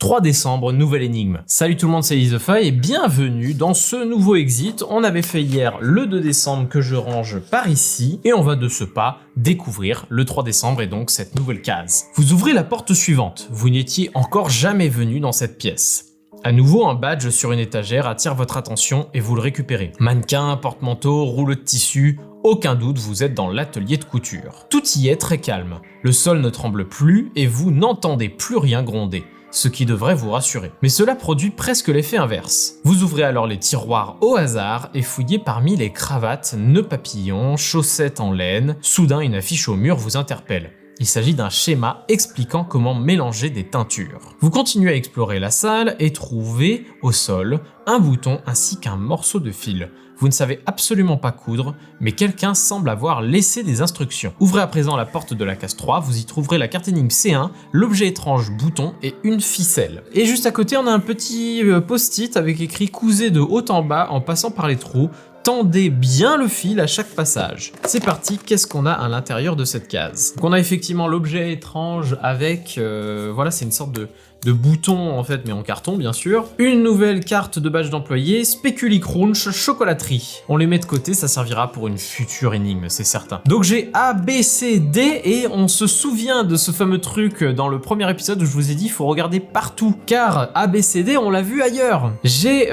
3 décembre, nouvelle énigme. Salut tout le monde, c'est Isofeuille et bienvenue dans ce nouveau exit. On avait fait hier le 2 décembre que je range par ici et on va de ce pas découvrir le 3 décembre et donc cette nouvelle case. Vous ouvrez la porte suivante, vous n'étiez encore jamais venu dans cette pièce. À nouveau, un badge sur une étagère attire votre attention et vous le récupérez. Mannequin, porte-manteau, rouleau de tissu, aucun doute, vous êtes dans l'atelier de couture. Tout y est très calme, le sol ne tremble plus et vous n'entendez plus rien gronder, ce qui devrait vous rassurer. Mais cela produit presque l'effet inverse. Vous ouvrez alors les tiroirs au hasard et fouillez parmi les cravates, nœuds papillons, chaussettes en laine. Soudain, une affiche au mur vous interpelle. Il s'agit d'un schéma expliquant comment mélanger des teintures. Vous continuez à explorer la salle et trouvez au sol un bouton ainsi qu'un morceau de fil. Vous ne savez absolument pas coudre, mais quelqu'un semble avoir laissé des instructions. Ouvrez à présent la porte de la case 3, vous y trouverez la carte énigme C1, l'objet étrange bouton et une ficelle. Et juste à côté, on a un petit post-it avec écrit « Cousez de haut en bas en passant par les trous ». Tendez bien le fil à chaque passage. C'est parti, qu'est-ce qu'on a à l'intérieur de cette case? Donc on a effectivement l'objet étrange avec, voilà, c'est une sorte de bouton en fait, mais en carton bien sûr. Une nouvelle carte de badge d'employé, Spéculi Crunch, chocolaterie. On les met de côté, ça servira pour une future énigme, c'est certain. Donc j'ai A, B, C, D et on se souvient de ce fameux truc dans le premier épisode où je vous ai dit il faut regarder partout, car A, B, C, D on l'a vu ailleurs. J'ai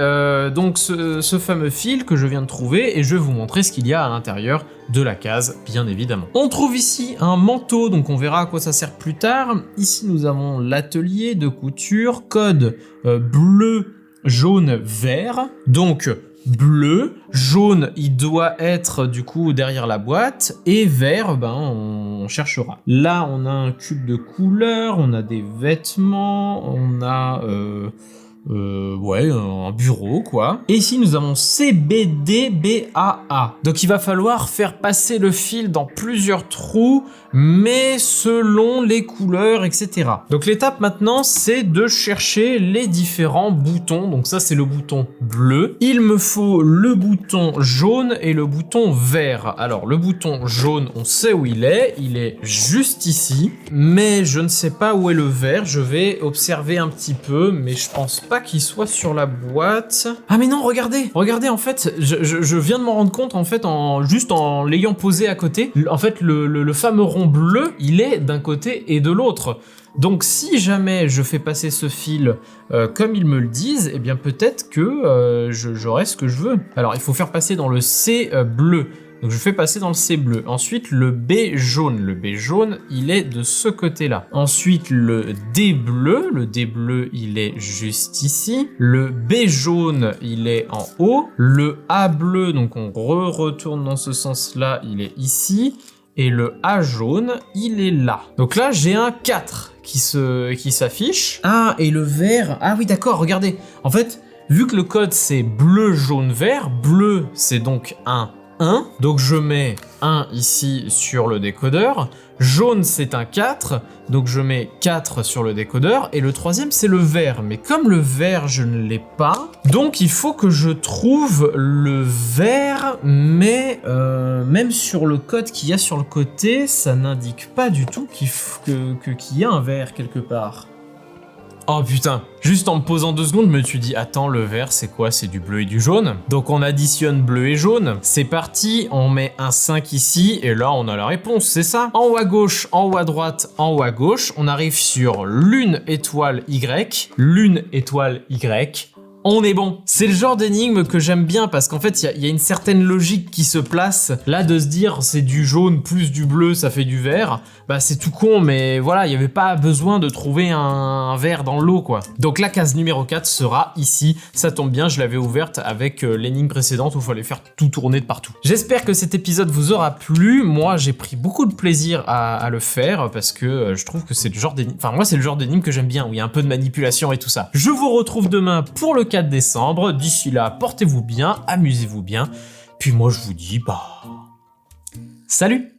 donc ce fameux fil que je viens de trouver et je vais vous montrer ce qu'il y a à l'intérieur de la case, bien évidemment. On trouve ici un manteau, donc on verra à quoi ça sert plus tard. Ici, nous avons l'atelier de couture, code bleu, jaune, vert. Donc, bleu, jaune, il doit être du coup derrière la boîte, et vert, ben, on cherchera. Là, on a un cube de couleurs, on a des vêtements, on a... ouais, un bureau quoi. Et ici nous avons CBDBAA. Donc il va falloir faire passer le fil dans plusieurs trous, mais selon les couleurs, etc. Donc l'étape maintenant, c'est de chercher les différents boutons. Donc ça c'est le bouton bleu. Il me faut le bouton jaune et le bouton vert. Alors le bouton jaune, on sait où il est juste ici. Mais je ne sais pas où est le vert. Je vais observer un petit peu, mais je pense pas qu'il soit sur la boîte. Ah mais non, regardez en fait, je viens de m'en rendre compte en fait, juste en l'ayant posé à côté. En fait, le fameux rond bleu, il est d'un côté et de l'autre. Donc si jamais je fais passer ce fil comme ils me le disent, eh bien peut-être que j'aurai ce que je veux. Alors il faut faire passer dans le C bleu. Donc je fais passer dans le C bleu. Ensuite le B jaune. Le B jaune, il est de ce côté-là. Ensuite le D bleu. Le D bleu, il est juste ici. Le B jaune, il est en haut. Le A bleu, donc on retourne dans ce sens-là, il est ici. Et le A jaune, il est là. Donc là, j'ai un 4 qui s'affiche. Ah, et le vert... Ah oui, d'accord, regardez. En fait, vu que le code, c'est bleu, jaune, vert, bleu, c'est donc un 1, donc je mets 1 ici sur le décodeur, jaune c'est un 4, donc je mets 4 sur le décodeur, et le troisième c'est le vert, mais comme le vert je ne l'ai pas, donc il faut que je trouve le vert, mais même sur le code qu'il y a sur le côté, ça n'indique pas du tout qu'il y a un vert quelque part. Oh putain, juste en me posant 2 secondes, je me suis dit, attends, le vert, c'est quoi? C'est du bleu et du jaune. Donc on additionne bleu et jaune. C'est parti, on met un 5 ici, et là, on a la réponse, c'est ça. En haut à gauche, en haut à droite, en haut à gauche, on arrive sur lune étoile Y, lune étoile Y. On est bon. C'est le genre d'énigme que j'aime bien parce qu'en fait, il y a une certaine logique qui se place. Là, de se dire c'est du jaune plus du bleu, ça fait du vert, bah c'est tout con, mais voilà, il n'y avait pas besoin de trouver un vert dans l'eau, quoi. Donc la case numéro 4 sera ici. Ça tombe bien, je l'avais ouverte avec l'énigme précédente où il fallait faire tout tourner de partout. J'espère que cet épisode vous aura plu. Moi, j'ai pris beaucoup de plaisir à le faire parce que je trouve que c'est le genre d'énigme... Enfin, moi, c'est le genre d'énigme que j'aime bien, où il y a un peu de manipulation et tout ça. Je vous retrouve demain pour le 4 décembre. D'ici là, portez-vous bien, amusez-vous bien. Puis moi, je vous dis, bah... salut!